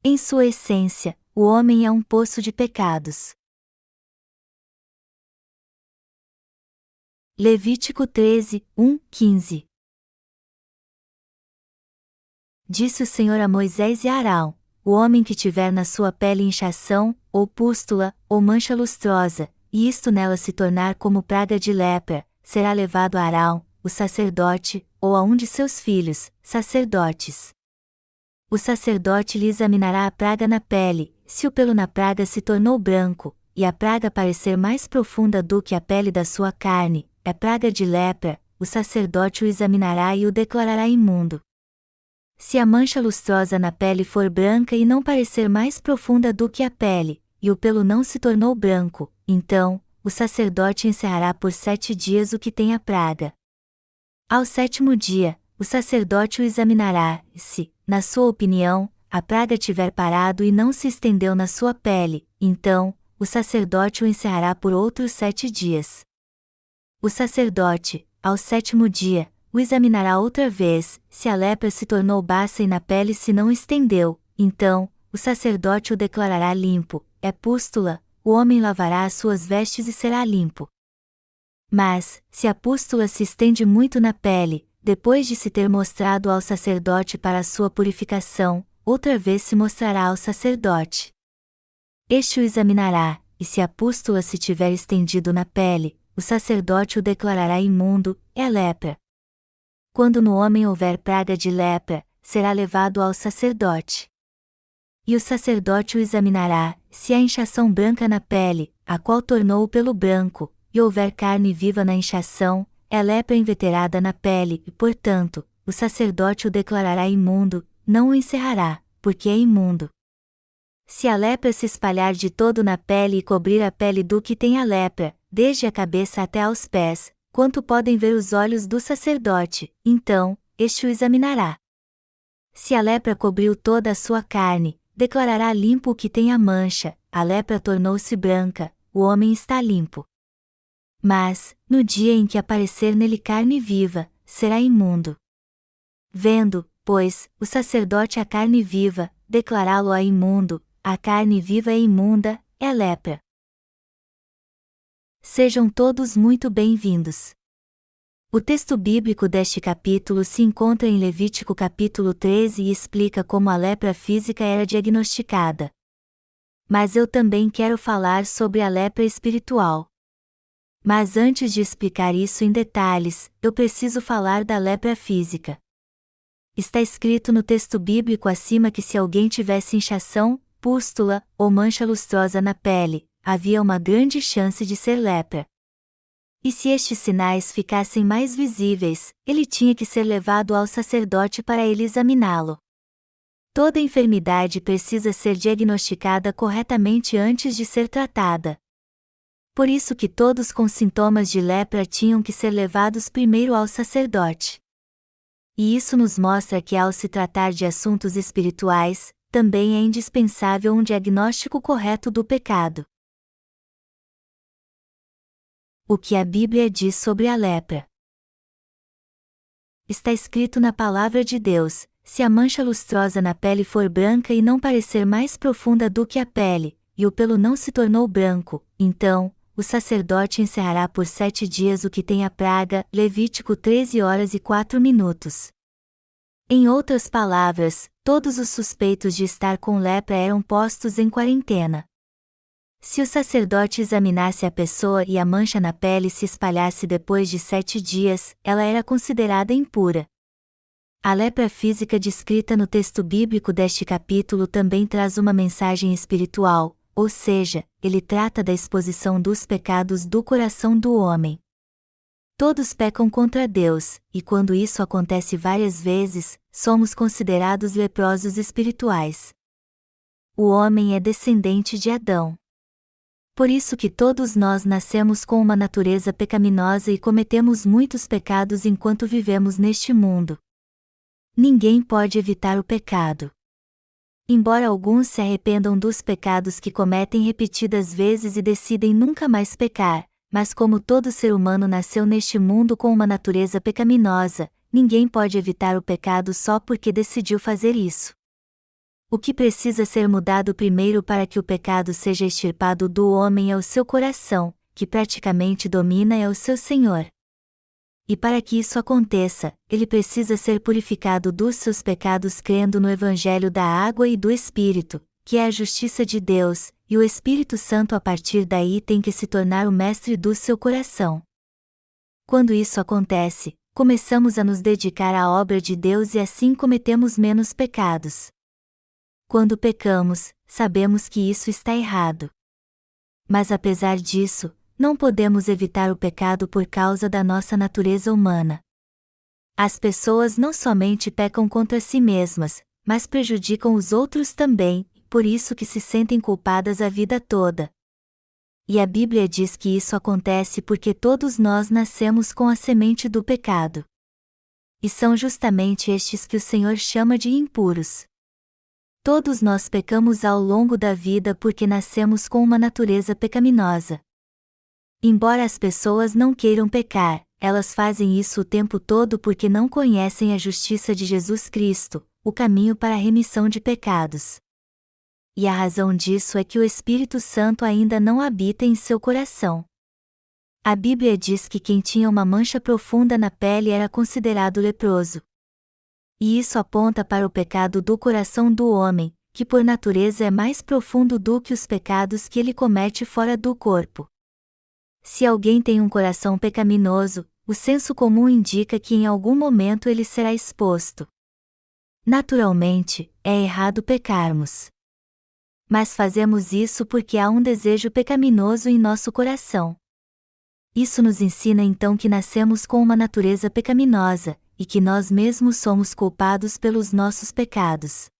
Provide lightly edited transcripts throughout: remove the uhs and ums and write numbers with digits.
Em sua essência, o homem é um poço de pecados. Levítico 13, 15. Disse o Senhor a Moisés e a Arão: o homem que tiver na sua pele inchação, ou pústula, ou mancha lustrosa, e isto nela se tornar como praga de lepra, será levado a Arão, o sacerdote, ou a um de seus filhos, sacerdotes. O sacerdote lhe examinará a praga na pele, se o pelo na praga se tornou branco, e a praga parecer mais profunda do que a pele da sua carne, é praga de lepra, o sacerdote o examinará e o declarará imundo. Se a mancha lustrosa na pele for branca e não parecer mais profunda do que a pele, e o pelo não se tornou branco, então, o sacerdote encerrará por 7 dias o que tem a praga. Ao 7º dia, o sacerdote o examinará, e se, na sua opinião, a praga tiver parado e não se estendeu na sua pele, então, o sacerdote o encerrará por outros 7 dias. O sacerdote, ao 7º dia, o examinará outra vez, se a lepra se tornou baça e na pele se não estendeu, então, o sacerdote o declarará limpo, é pústula, o homem lavará as suas vestes e será limpo. Mas, se a pústula se estende muito na pele, depois de se ter mostrado ao sacerdote para a sua purificação, outra vez se mostrará ao sacerdote. Este o examinará, e se a pústula se tiver estendido na pele, o sacerdote o declarará imundo, é lepra. Quando no homem houver praga de lepra, será levado ao sacerdote. E o sacerdote o examinará, se há inchação branca na pele, a qual tornou o pelo branco, e houver carne viva na inchação, é lepra inveterada na pele, e portanto, o sacerdote o declarará imundo, não o encerrará, porque é imundo. Se a lepra se espalhar de todo na pele e cobrir a pele do que tem a lepra, desde a cabeça até aos pés, quanto podem ver os olhos do sacerdote, então, este o examinará. Se a lepra cobriu toda a sua carne, declarará limpo o que tem a mancha, a lepra tornou-se branca, o homem está limpo. Mas, no dia em que aparecer nele carne viva, será imundo. Vendo, pois, o sacerdote a carne viva, declará-lo-á imundo, a carne viva é imunda, é lepra. Sejam todos muito bem-vindos. O texto bíblico deste capítulo se encontra em Levítico capítulo 13 e explica como a lepra física era diagnosticada. Mas eu também quero falar sobre a lepra espiritual. Mas antes de explicar isso em detalhes, eu preciso falar da lepra física. Está escrito no texto bíblico acima que se alguém tivesse inchação, pústula, ou mancha lustrosa na pele, havia uma grande chance de ser lepra. E se estes sinais ficassem mais visíveis, ele tinha que ser levado ao sacerdote para ele examiná-lo. Toda enfermidade precisa ser diagnosticada corretamente antes de ser tratada. Por isso que todos com sintomas de lepra tinham que ser levados primeiro ao sacerdote. E isso nos mostra que ao se tratar de assuntos espirituais, também é indispensável um diagnóstico correto do pecado. O que a Bíblia diz sobre a lepra? Está escrito na Palavra de Deus: se a mancha lustrosa na pele for branca e não parecer mais profunda do que a pele, e o pelo não se tornou branco, então, o sacerdote encerrará por 7 dias o que tem a praga. Levítico 13h04. Em outras palavras, todos os suspeitos de estar com lepra eram postos em quarentena. Se o sacerdote examinasse a pessoa e a mancha na pele se espalhasse depois de 7 dias, ela era considerada impura. A lepra física descrita no texto bíblico deste capítulo também traz uma mensagem espiritual, ou seja, ele trata da exposição dos pecados do coração do homem. Todos pecam contra Deus, e quando isso acontece várias vezes, somos considerados leprosos espirituais. O homem é descendente de Adão. Por isso que todos nós nascemos com uma natureza pecaminosa e cometemos muitos pecados enquanto vivemos neste mundo. Ninguém pode evitar o pecado. Embora alguns se arrependam dos pecados que cometem repetidas vezes e decidem nunca mais pecar, mas como todo ser humano nasceu neste mundo com uma natureza pecaminosa, ninguém pode evitar o pecado só porque decidiu fazer isso. O que precisa ser mudado primeiro para que o pecado seja extirpado do homem é o seu coração, que praticamente domina é o seu Senhor. E para que isso aconteça, ele precisa ser purificado dos seus pecados crendo no Evangelho da água e do Espírito, que é a justiça de Deus, e o Espírito Santo a partir daí tem que se tornar o mestre do seu coração. Quando isso acontece, começamos a nos dedicar à obra de Deus e assim cometemos menos pecados. Quando pecamos, sabemos que isso está errado. Mas apesar disso, não podemos evitar o pecado por causa da nossa natureza humana. As pessoas não somente pecam contra si mesmas, mas prejudicam os outros também, por isso que se sentem culpadas a vida toda. E a Bíblia diz que isso acontece porque todos nós nascemos com a semente do pecado. E são justamente estes que o Senhor chama de impuros. Todos nós pecamos ao longo da vida porque nascemos com uma natureza pecaminosa. Embora as pessoas não queiram pecar, elas fazem isso o tempo todo porque não conhecem a justiça de Jesus Cristo, o caminho para a remissão de pecados. E a razão disso é que o Espírito Santo ainda não habita em seu coração. A Bíblia diz que quem tinha uma mancha profunda na pele era considerado leproso. E isso aponta para o pecado do coração do homem, que por natureza é mais profundo do que os pecados que ele comete fora do corpo. Se alguém tem um coração pecaminoso, o senso comum indica que em algum momento ele será exposto. Naturalmente, é errado pecarmos. Mas fazemos isso porque há um desejo pecaminoso em nosso coração. Isso nos ensina então que nascemos com uma natureza pecaminosa, e que nós mesmos somos culpados pelos nossos pecados.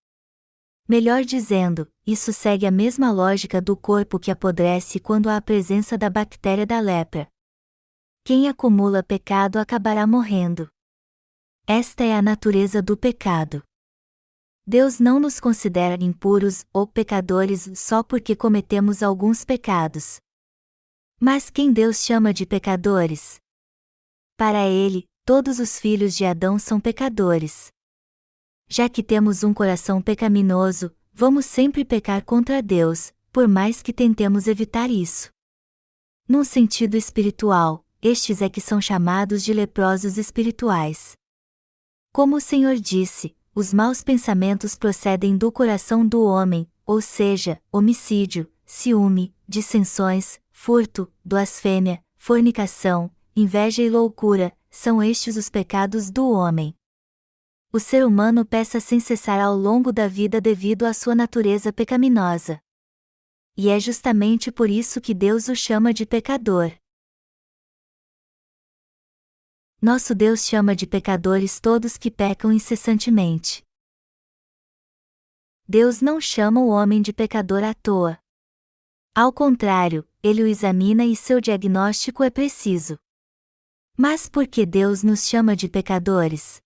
Melhor dizendo, isso segue a mesma lógica do corpo que apodrece quando há a presença da bactéria da lepra. Quem acumula pecado acabará morrendo. Esta é a natureza do pecado. Deus não nos considera impuros ou pecadores só porque cometemos alguns pecados. Mas quem Deus chama de pecadores? Para Ele, todos os filhos de Adão são pecadores. Já que temos um coração pecaminoso, vamos sempre pecar contra Deus, por mais que tentemos evitar isso. Num sentido espiritual, estes é que são chamados de leprosos espirituais. Como o Senhor disse, os maus pensamentos procedem do coração do homem, ou seja, homicídio, ciúme, dissensões, furto, blasfêmia, fornicação, inveja e loucura, são estes os pecados do homem. O ser humano peca sem cessar ao longo da vida devido à sua natureza pecaminosa. E é justamente por isso que Deus o chama de pecador. Nosso Deus chama de pecadores todos que pecam incessantemente. Deus não chama o homem de pecador à toa. Ao contrário, Ele o examina e seu diagnóstico é preciso. Mas por que Deus nos chama de pecadores?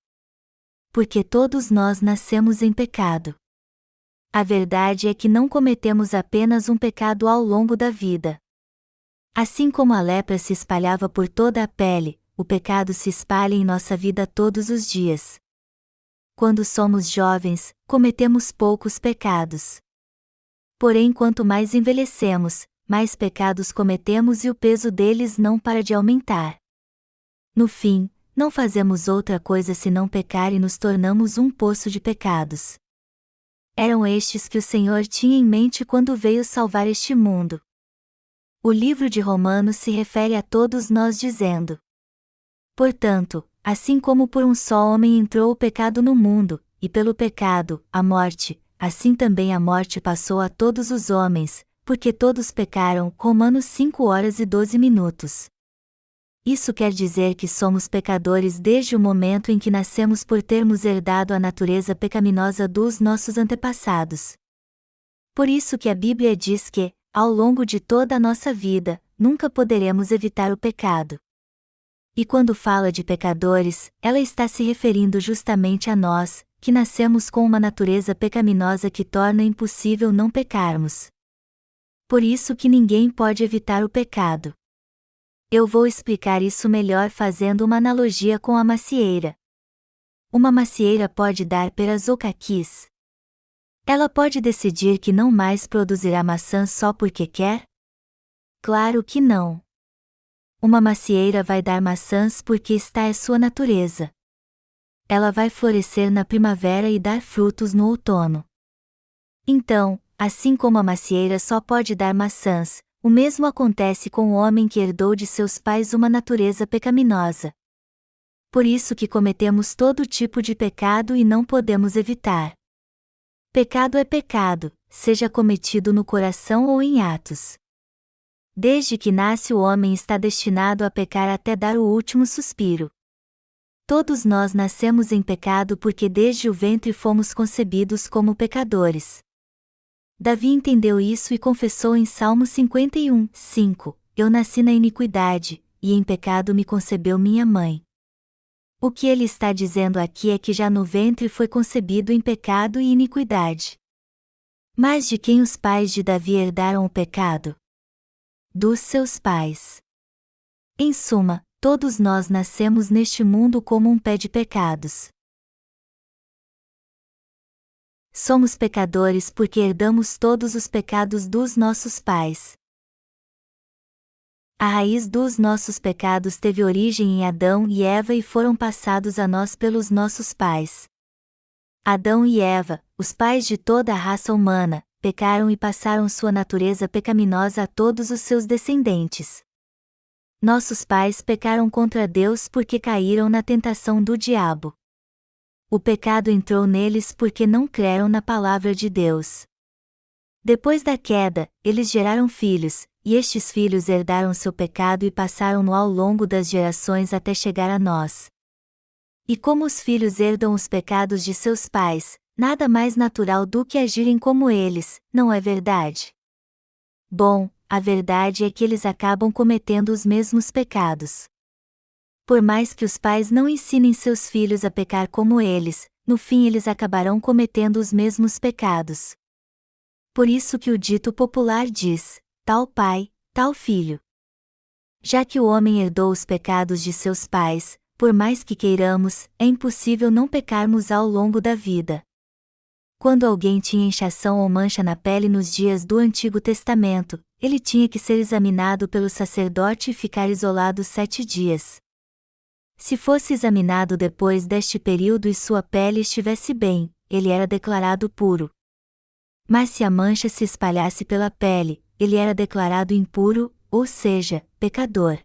Porque todos nós nascemos em pecado. A verdade é que não cometemos apenas um pecado ao longo da vida. Assim como a lepra se espalhava por toda a pele, o pecado se espalha em nossa vida todos os dias. Quando somos jovens, cometemos poucos pecados. Porém, quanto mais envelhecemos, mais pecados cometemos e o peso deles não para de aumentar. No fim, não fazemos outra coisa senão pecar e nos tornamos um poço de pecados. Eram estes que o Senhor tinha em mente quando veio salvar este mundo. O livro de Romanos se refere a todos nós dizendo: portanto, assim como por um só homem entrou o pecado no mundo, e pelo pecado, a morte, assim também a morte passou a todos os homens, porque todos pecaram. Romanos 5:12. Isso quer dizer que somos pecadores desde o momento em que nascemos por termos herdado a natureza pecaminosa dos nossos antepassados. Por isso que a Bíblia diz que, ao longo de toda a nossa vida, nunca poderemos evitar o pecado. E quando fala de pecadores, ela está se referindo justamente a nós, que nascemos com uma natureza pecaminosa que torna impossível não pecarmos. Por isso que ninguém pode evitar o pecado. Eu vou explicar isso melhor fazendo uma analogia com a macieira. Uma macieira pode dar peras ou caquis? Ela pode decidir que não mais produzirá maçãs só porque quer? Claro que não. Uma macieira vai dar maçãs porque está é sua natureza. Ela vai florescer na primavera e dar frutos no outono. Então, assim como a macieira só pode dar maçãs, o mesmo acontece com o homem que herdou de seus pais uma natureza pecaminosa. Por isso que cometemos todo tipo de pecado e não podemos evitar. Pecado é pecado, seja cometido no coração ou em atos. Desde que nasce o homem está destinado a pecar até dar o último suspiro. Todos nós nascemos em pecado porque desde o ventre fomos concebidos como pecadores. Davi entendeu isso e confessou em Salmo 51, 5, Eu nasci na iniquidade, e em pecado me concebeu minha mãe. O que ele está dizendo aqui é que já no ventre foi concebido em pecado e iniquidade. Mas de quem os pais de Davi herdaram o pecado? Dos seus pais. Em suma, todos nós nascemos neste mundo como um pé de pecados. Somos pecadores porque herdamos todos os pecados dos nossos pais. A raiz dos nossos pecados teve origem em Adão e Eva e foram passados a nós pelos nossos pais. Adão e Eva, os pais de toda a raça humana, pecaram e passaram sua natureza pecaminosa a todos os seus descendentes. Nossos pais pecaram contra Deus porque caíram na tentação do diabo. O pecado entrou neles porque não creram na palavra de Deus. Depois da queda, eles geraram filhos, e estes filhos herdaram seu pecado e passaram-no ao longo das gerações até chegar a nós. E como os filhos herdam os pecados de seus pais, nada mais natural do que agirem como eles, não é verdade? Bom, a verdade é que eles acabam cometendo os mesmos pecados. Por mais que os pais não ensinem seus filhos a pecar como eles, no fim eles acabarão cometendo os mesmos pecados. Por isso que o dito popular diz, tal pai, tal filho. Já que o homem herdou os pecados de seus pais, por mais que queiramos, é impossível não pecarmos ao longo da vida. Quando alguém tinha inchação ou mancha na pele nos dias do Antigo Testamento, ele tinha que ser examinado pelo sacerdote e ficar isolado 7 dias. Se fosse examinado depois deste período e sua pele estivesse bem, ele era declarado puro. Mas se a mancha se espalhasse pela pele, ele era declarado impuro, ou seja, pecador.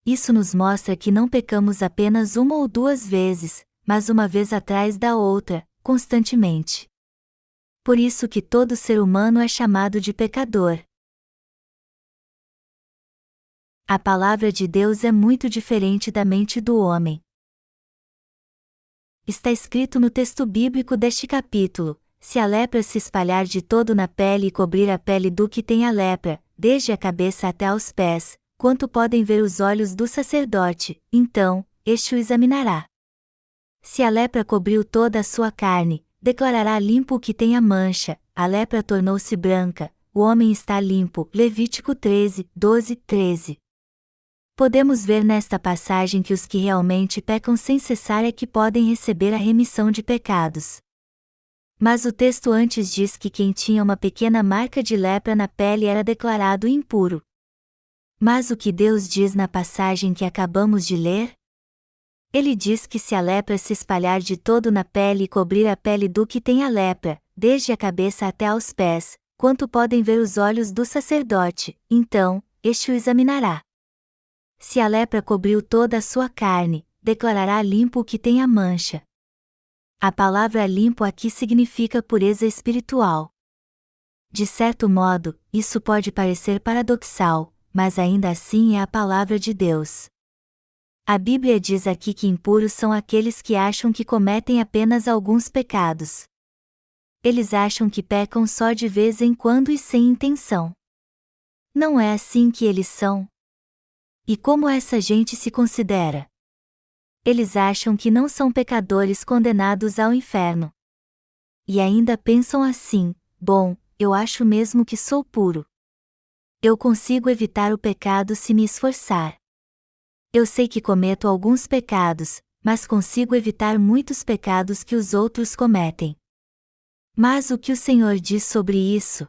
Isso nos mostra que não pecamos apenas uma ou duas vezes, mas uma vez atrás da outra, constantemente. Por isso que todo ser humano é chamado de pecador. A palavra de Deus é muito diferente da mente do homem. Está escrito no texto bíblico deste capítulo: se a lepra se espalhar de todo na pele e cobrir a pele do que tem a lepra, desde a cabeça até aos pés, quanto podem ver os olhos do sacerdote, então, este o examinará. Se a lepra cobriu toda a sua carne, declarará limpo o que tem a mancha, a lepra tornou-se branca, o homem está limpo. Levítico 13, 12, 13. Podemos ver nesta passagem que os que realmente pecam sem cessar é que podem receber a remissão de pecados. Mas o texto antes diz que quem tinha uma pequena marca de lepra na pele era declarado impuro. Mas o que Deus diz na passagem que acabamos de ler? Ele diz que se a lepra se espalhar de todo na pele e cobrir a pele do que tem a lepra, desde a cabeça até aos pés, quanto podem ver os olhos do sacerdote, então, este o examinará. Se a lepra cobriu toda a sua carne, declarará limpo o que tem a mancha. A palavra limpo aqui significa pureza espiritual. De certo modo, isso pode parecer paradoxal, mas ainda assim é a palavra de Deus. A Bíblia diz aqui que impuros são aqueles que acham que cometem apenas alguns pecados. Eles acham que pecam só de vez em quando e sem intenção. Não é assim que eles são. E como essa gente se considera? Eles acham que não são pecadores condenados ao inferno. E ainda pensam assim: bom, eu acho mesmo que sou puro. Eu consigo evitar o pecado se me esforçar. Eu sei que cometo alguns pecados, mas consigo evitar muitos pecados que os outros cometem. Mas o que o Senhor diz sobre isso?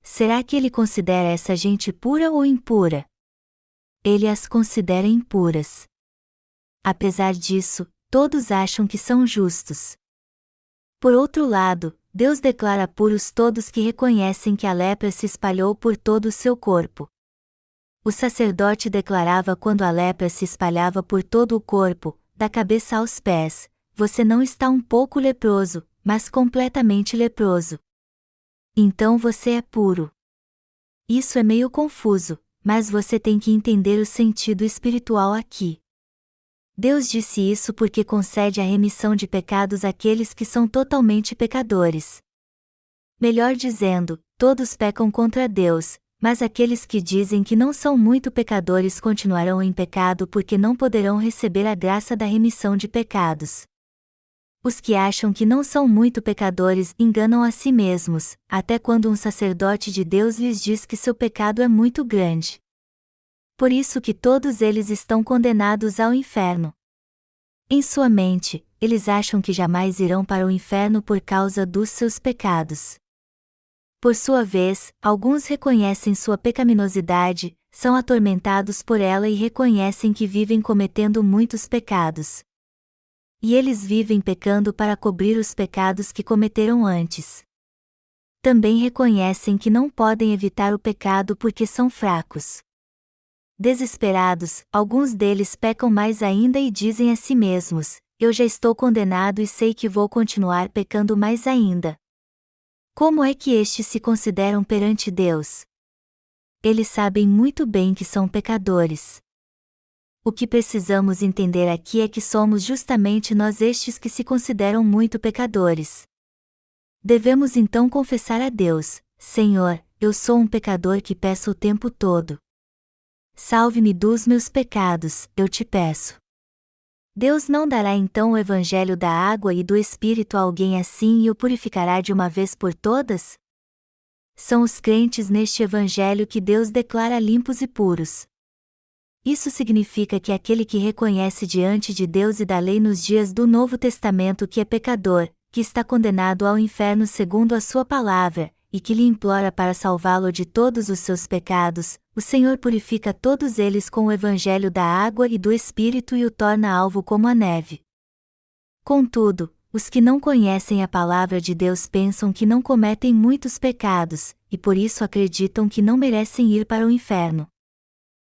Será que ele considera essa gente pura ou impura? Ele as considera impuras. Apesar disso, todos acham que são justos. Por outro lado, Deus declara puros todos que reconhecem que a lepra se espalhou por todo o seu corpo. O sacerdote declarava quando a lepra se espalhava por todo o corpo, da cabeça aos pés: você não está um pouco leproso, mas completamente leproso. Então você é puro. Isso é meio confuso, mas você tem que entender o sentido espiritual aqui. Deus disse isso porque concede a remissão de pecados àqueles que são totalmente pecadores. Melhor dizendo, todos pecam contra Deus, mas aqueles que dizem que não são muito pecadores continuarão em pecado porque não poderão receber a graça da remissão de pecados. Os que acham que não são muito pecadores enganam a si mesmos, até quando um sacerdote de Deus lhes diz que seu pecado é muito grande. Por isso que todos eles estão condenados ao inferno. Em sua mente, eles acham que jamais irão para o inferno por causa dos seus pecados. Por sua vez, alguns reconhecem sua pecaminosidade, são atormentados por ela e reconhecem que vivem cometendo muitos pecados. E eles vivem pecando para cobrir os pecados que cometeram antes. Também reconhecem que não podem evitar o pecado porque são fracos. Desesperados, alguns deles pecam mais ainda e dizem a si mesmos: eu já estou condenado e sei que vou continuar pecando mais ainda. Como é que estes se consideram perante Deus? Eles sabem muito bem que são pecadores. O que precisamos entender aqui é que somos justamente nós estes que se consideram muito pecadores. Devemos então confessar a Deus: Senhor, eu sou um pecador que peço o tempo todo. Salve-me dos meus pecados, eu te peço. Deus não dará então o evangelho da água e do Espírito a alguém assim e o purificará de uma vez por todas? São os crentes neste evangelho que Deus declara limpos e puros. Isso significa que aquele que reconhece diante de Deus e da lei nos dias do Novo Testamento que é pecador, que está condenado ao inferno segundo a sua palavra, e que lhe implora para salvá-lo de todos os seus pecados, o Senhor purifica todos eles com o evangelho da água e do Espírito e o torna alvo como a neve. Contudo, os que não conhecem a palavra de Deus pensam que não cometem muitos pecados, e por isso acreditam que não merecem ir para o inferno.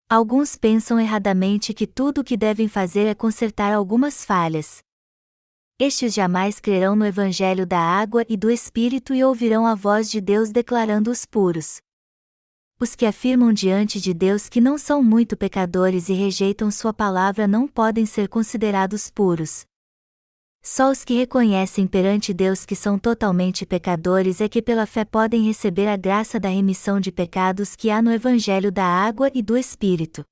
Alguns pensam erradamente que tudo o que devem fazer é consertar algumas falhas. Estes jamais crerão no evangelho da água e do Espírito e ouvirão a voz de Deus declarando-os puros. Os que afirmam diante de Deus que não são muito pecadores e rejeitam sua palavra não podem ser considerados puros. Só os que reconhecem perante Deus que são totalmente pecadores é que pela fé podem receber a graça da remissão de pecados que há no evangelho da água e do Espírito.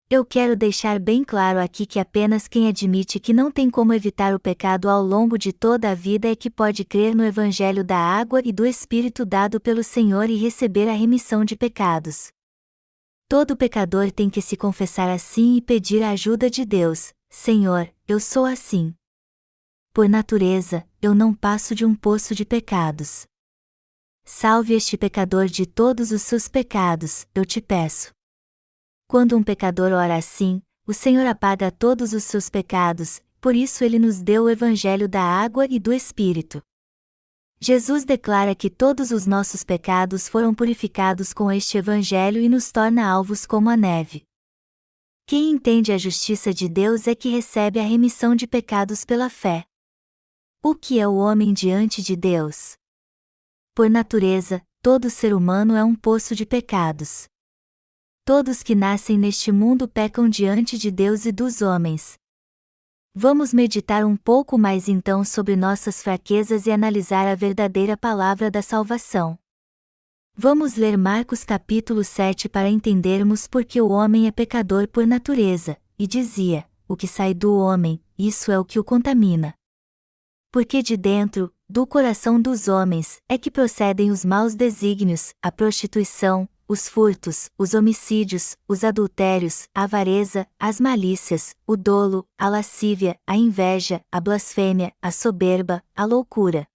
Eu quero deixar bem claro aqui que apenas quem admite que não tem como evitar o pecado ao longo de toda a vida é que pode crer no evangelho da água e do Espírito dado pelo Senhor e receber a remissão de pecados. Todo pecador tem que se confessar assim e pedir a ajuda de Deus: Senhor, eu sou assim. Por natureza, eu não passo de um poço de pecados. Salve este pecador de todos os seus pecados, eu te peço. Quando um pecador ora assim, o Senhor apaga todos os seus pecados, por isso ele nos deu o evangelho da água e do Espírito. Jesus declara que todos os nossos pecados foram purificados com este evangelho e nos torna alvos como a neve. Quem entende a justiça de Deus é que recebe a remissão de pecados pela fé. O que é o homem diante de Deus? Por natureza, todo ser humano é um poço de pecados. Todos que nascem neste mundo pecam diante de Deus e dos homens. Vamos meditar um pouco mais então sobre nossas fraquezas e analisar a verdadeira palavra da salvação. Vamos ler Marcos capítulo 7 para entendermos por que o homem é pecador por natureza, e dizia: o que sai do homem, isso é o que o contamina. Porque de dentro, do coração dos homens, é que procedem os maus desígnios, a prostituição, os furtos, os homicídios, os adultérios, a avareza, as malícias, o dolo, a lascívia, a inveja, a blasfêmia, a soberba, a loucura.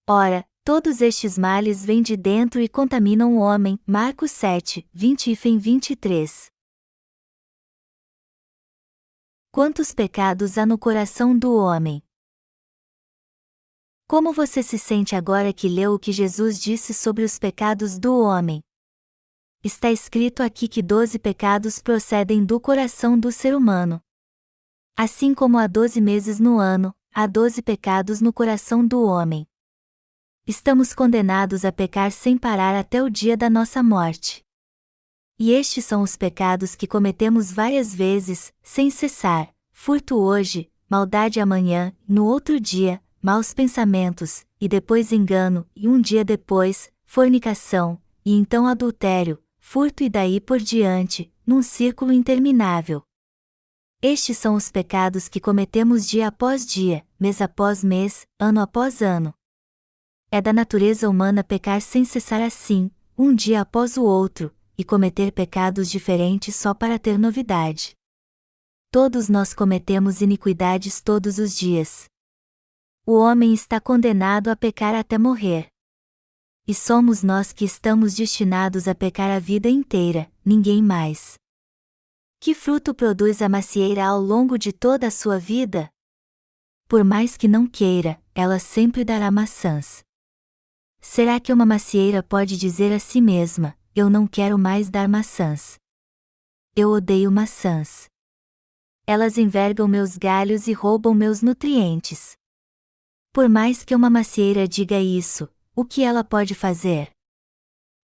Ora, todos estes males vêm de dentro e contaminam o homem. Marcos 7, 20 e 23. Quantos pecados há no coração do homem? Como você se sente agora que leu o que Jesus disse sobre os pecados do homem? Está escrito aqui que 12 pecados procedem do coração do ser humano. Assim como há 12 meses no ano, há 12 pecados no coração do homem. Estamos condenados a pecar sem parar até o dia da nossa morte. E estes são os pecados que cometemos várias vezes, sem cessar: furto hoje, maldade amanhã, no outro dia, maus pensamentos, e depois engano, e um dia depois, fornicação, e então adultério, furto e daí por diante, num círculo interminável. Estes são os pecados que cometemos dia após dia, mês após mês, ano após ano. É da natureza humana pecar sem cessar assim, um dia após o outro, e cometer pecados diferentes só para ter novidade. Todos nós cometemos iniquidades todos os dias. O homem está condenado a pecar até morrer. E somos nós que estamos destinados a pecar a vida inteira, ninguém mais. Que fruto produz a macieira ao longo de toda a sua vida? Por mais que não queira, ela sempre dará maçãs. Será que uma macieira pode dizer a si mesma: eu não quero mais dar maçãs? Eu odeio maçãs. Elas envergam meus galhos e roubam meus nutrientes. Por mais que uma macieira diga isso, o que ela pode fazer?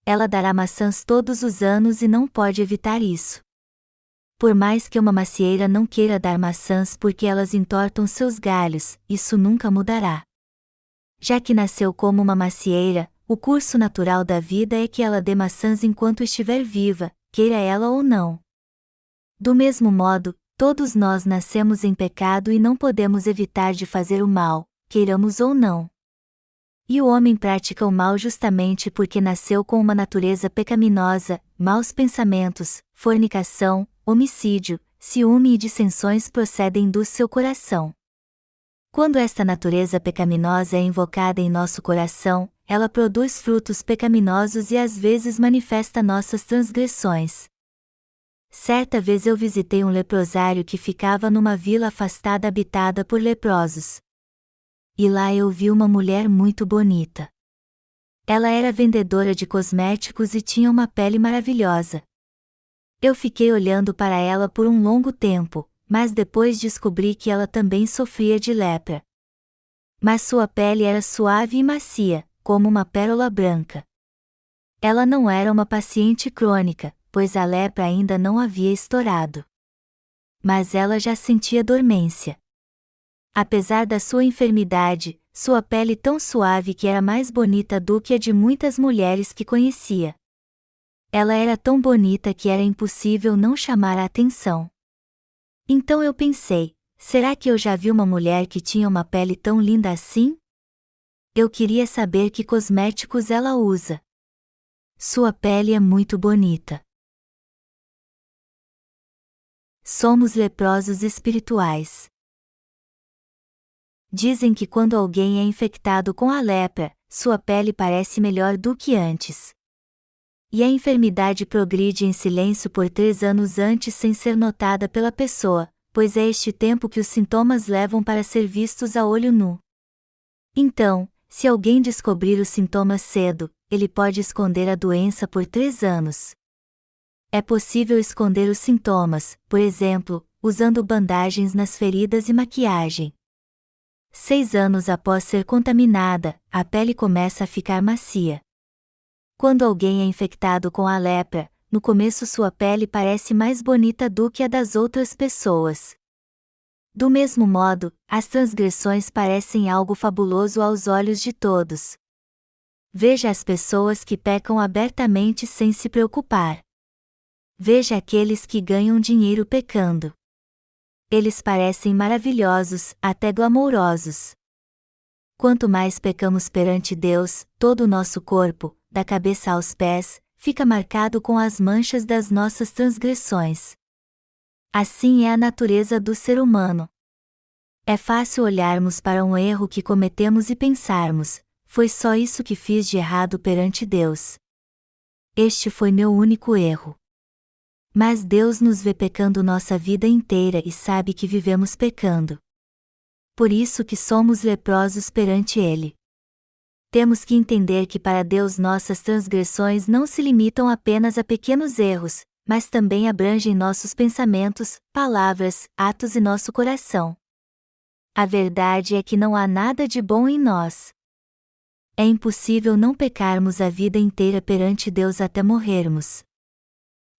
Ela dará maçãs todos os anos e não pode evitar isso. Por mais que uma macieira não queira dar maçãs porque elas entortam seus galhos, isso nunca mudará. Já que nasceu como uma macieira, o curso natural da vida é que ela dê maçãs enquanto estiver viva, queira ela ou não. Do mesmo modo, todos nós nascemos em pecado e não podemos evitar de fazer o mal, queiramos ou não. E o homem pratica o mal justamente porque nasceu com uma natureza pecaminosa, maus pensamentos, fornicação, homicídio, ciúme e dissensões procedem do seu coração. Quando esta natureza pecaminosa é invocada em nosso coração, ela produz frutos pecaminosos e às vezes manifesta nossas transgressões. Certa vez eu visitei um leprosário que ficava numa vila afastada habitada por leprosos. E lá eu vi uma mulher muito bonita. Ela era vendedora de cosméticos e tinha uma pele maravilhosa. Eu fiquei olhando para ela por um longo tempo, mas depois descobri que ela também sofria de lepra. Mas sua pele era suave e macia, como uma pérola branca. Ela não era uma paciente crônica, pois a lepra ainda não havia estourado. Mas ela já sentia dormência. Apesar da sua enfermidade, sua pele tão suave que era mais bonita do que a de muitas mulheres que conhecia. Ela era tão bonita que era impossível não chamar a atenção. Então eu pensei: será que eu já vi uma mulher que tinha uma pele tão linda assim? Eu queria saber que cosméticos ela usa. Sua pele é muito bonita. Somos leprosos espirituais. Dizem que quando alguém é infectado com a lepra, sua pele parece melhor do que antes. E a enfermidade progride em silêncio por 3 anos antes sem ser notada pela pessoa, pois é este tempo que os sintomas levam para ser vistos a olho nu. Então, se alguém descobrir os sintomas cedo, ele pode esconder a doença por 3 anos. É possível esconder os sintomas, por exemplo, usando bandagens nas feridas e maquiagem. 6 anos após ser contaminada, a pele começa a ficar macia. Quando alguém é infectado com a lepra, no começo sua pele parece mais bonita do que a das outras pessoas. Do mesmo modo, as transgressões parecem algo fabuloso aos olhos de todos. Veja as pessoas que pecam abertamente sem se preocupar. Veja aqueles que ganham dinheiro pecando. Eles parecem maravilhosos, até glamourosos. Quanto mais pecamos perante Deus, todo o nosso corpo, da cabeça aos pés, fica marcado com as manchas das nossas transgressões. Assim é a natureza do ser humano. É fácil olharmos para um erro que cometemos e pensarmos: foi só isso que fiz de errado perante Deus. Este foi meu único erro. Mas Deus nos vê pecando nossa vida inteira e sabe que vivemos pecando. Por isso que somos leprosos perante Ele. Temos que entender que para Deus nossas transgressões não se limitam apenas a pequenos erros, mas também abrangem nossos pensamentos, palavras, atos e nosso coração. A verdade é que não há nada de bom em nós. É impossível não pecarmos a vida inteira perante Deus até morrermos.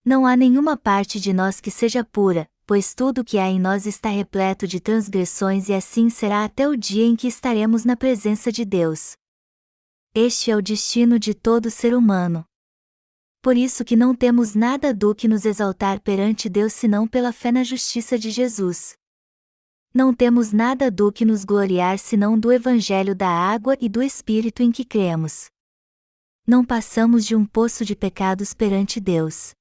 Não há nenhuma parte de nós que seja pura, pois tudo o que há em nós está repleto de transgressões e assim será até o dia em que estaremos na presença de Deus. Este é o destino de todo ser humano. Por isso que não temos nada do que nos exaltar perante Deus senão pela fé na justiça de Jesus. Não temos nada do que nos gloriar senão do Evangelho da água e do Espírito em que cremos. Não passamos de um poço de pecados perante Deus.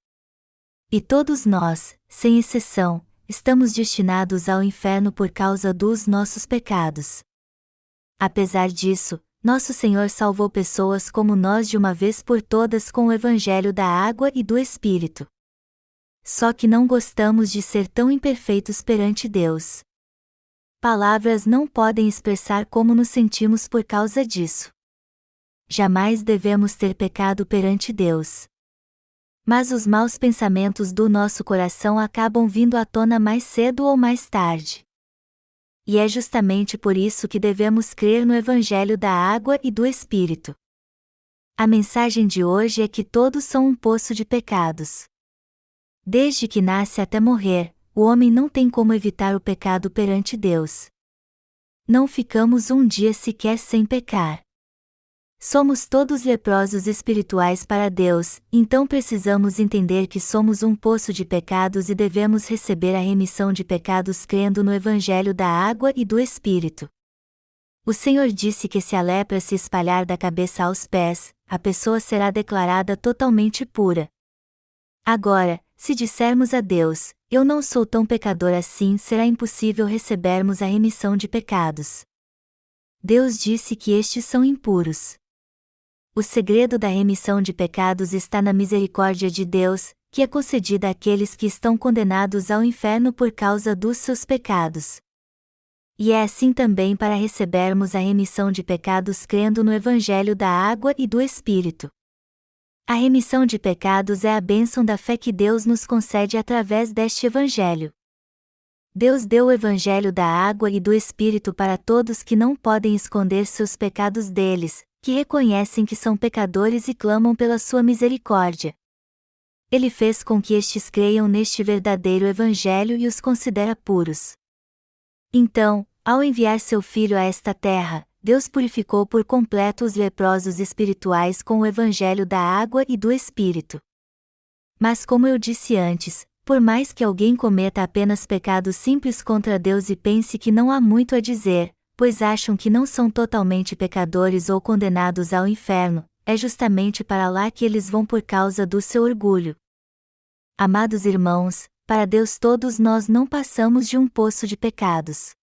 E todos nós, sem exceção, estamos destinados ao inferno por causa dos nossos pecados. Apesar disso, nosso Senhor salvou pessoas como nós de uma vez por todas com o Evangelho da água e do Espírito. Só que não gostamos de ser tão imperfeitos perante Deus. Palavras não podem expressar como nos sentimos por causa disso. Jamais devemos ter pecado perante Deus. Mas os maus pensamentos do nosso coração acabam vindo à tona mais cedo ou mais tarde. E é justamente por isso que devemos crer no Evangelho da água e do Espírito. A mensagem de hoje é que todos são um poço de pecados. Desde que nasce até morrer, o homem não tem como evitar o pecado perante Deus. Não ficamos um dia sequer sem pecar. Somos todos leprosos espirituais para Deus, então precisamos entender que somos um poço de pecados e devemos receber a remissão de pecados crendo no Evangelho da água e do Espírito. O Senhor disse que se a lepra se espalhar da cabeça aos pés, a pessoa será declarada totalmente pura. Agora, se dissermos a Deus, eu não sou tão pecador assim, será impossível recebermos a remissão de pecados. Deus disse que estes são impuros. O segredo da remissão de pecados está na misericórdia de Deus, que é concedida àqueles que estão condenados ao inferno por causa dos seus pecados. E é assim também para recebermos a remissão de pecados crendo no Evangelho da água e do Espírito. A remissão de pecados é a bênção da fé que Deus nos concede através deste Evangelho. Deus deu o Evangelho da água e do Espírito para todos que não podem esconder seus pecados deles, que reconhecem que são pecadores e clamam pela sua misericórdia. Ele fez com que estes creiam neste verdadeiro Evangelho e os considera puros. Então, ao enviar seu Filho a esta terra, Deus purificou por completo os leprosos espirituais com o Evangelho da água e do Espírito. Mas como eu disse antes, por mais que alguém cometa apenas pecados simples contra Deus e pense que não há muito a dizer, pois acham que não são totalmente pecadores ou condenados ao inferno, é justamente para lá que eles vão por causa do seu orgulho. Amados irmãos, para Deus todos nós não passamos de um poço de pecados.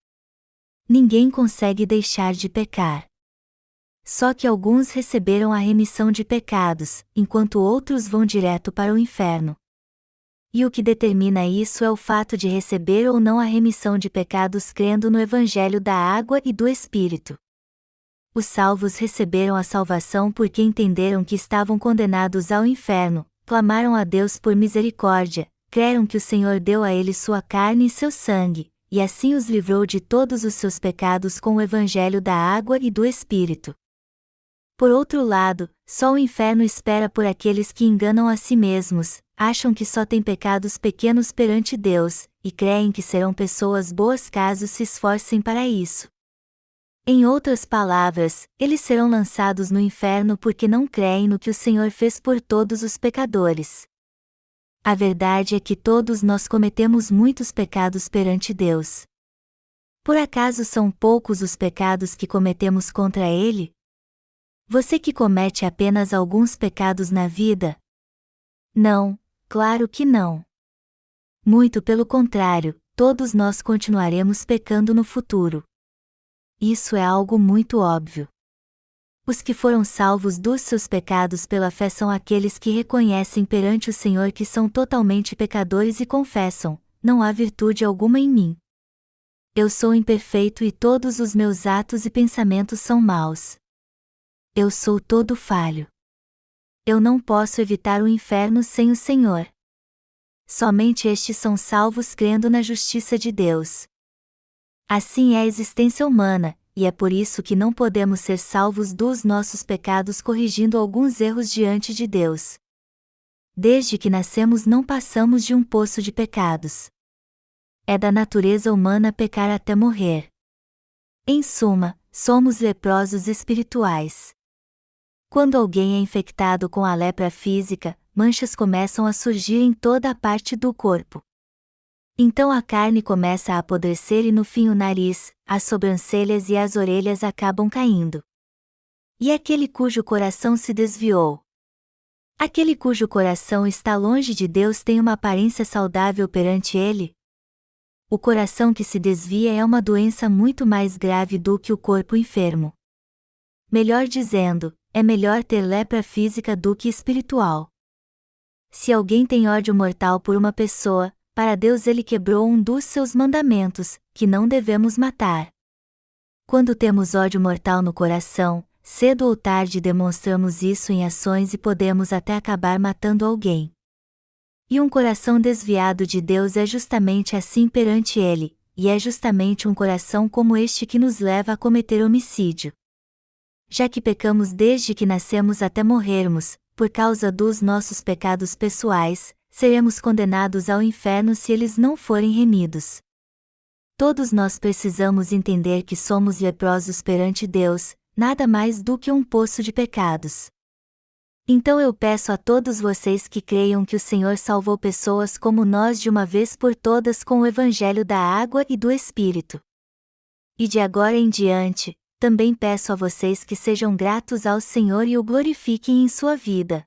Ninguém consegue deixar de pecar. Só que alguns receberam a remissão de pecados, enquanto outros vão direto para o inferno. E o que determina isso é o fato de receber ou não a remissão de pecados crendo no Evangelho da água e do Espírito. Os salvos receberam a salvação porque entenderam que estavam condenados ao inferno, clamaram a Deus por misericórdia, creram que o Senhor deu a eles sua carne e seu sangue, e assim os livrou de todos os seus pecados com o Evangelho da água e do Espírito. Por outro lado, só o inferno espera por aqueles que enganam a si mesmos, acham que só têm pecados pequenos perante Deus, e creem que serão pessoas boas caso se esforcem para isso. Em outras palavras, eles serão lançados no inferno porque não creem no que o Senhor fez por todos os pecadores. A verdade é que todos nós cometemos muitos pecados perante Deus. Por acaso são poucos os pecados que cometemos contra Ele? Você que comete apenas alguns pecados na vida? Não, claro que não. Muito pelo contrário, todos nós continuaremos pecando no futuro. Isso é algo muito óbvio. Os que foram salvos dos seus pecados pela fé são aqueles que reconhecem perante o Senhor que são totalmente pecadores e confessam: não há virtude alguma em mim. Eu sou imperfeito e todos os meus atos e pensamentos são maus. Eu sou todo falho. Eu não posso evitar o inferno sem o Senhor. Somente estes são salvos crendo na justiça de Deus. Assim é a existência humana, e é por isso que não podemos ser salvos dos nossos pecados corrigindo alguns erros diante de Deus. Desde que nascemos não passamos de um poço de pecados. É da natureza humana pecar até morrer. Em suma, somos leprosos espirituais. Quando alguém é infectado com a lepra física, manchas começam a surgir em toda a parte do corpo. Então a carne começa a apodrecer e no fim o nariz, as sobrancelhas e as orelhas acabam caindo. E aquele cujo coração se desviou? Aquele cujo coração está longe de Deus tem uma aparência saudável perante Ele? O coração que se desvia é uma doença muito mais grave do que o corpo enfermo. Melhor dizendo, é melhor ter lepra física do que espiritual. Se alguém tem ódio mortal por uma pessoa, para Deus ele quebrou um dos seus mandamentos, que não devemos matar. Quando temos ódio mortal no coração, cedo ou tarde demonstramos isso em ações e podemos até acabar matando alguém. E um coração desviado de Deus é justamente assim perante Ele, e é justamente um coração como este que nos leva a cometer homicídio. Já que pecamos desde que nascemos até morrermos, por causa dos nossos pecados pessoais, seremos condenados ao inferno se eles não forem remidos. Todos nós precisamos entender que somos leprosos perante Deus, nada mais do que um poço de pecados. Então eu peço a todos vocês que creiam que o Senhor salvou pessoas como nós de uma vez por todas com o Evangelho da água e do Espírito. E de agora em diante, também peço a vocês que sejam gratos ao Senhor e o glorifiquem em sua vida.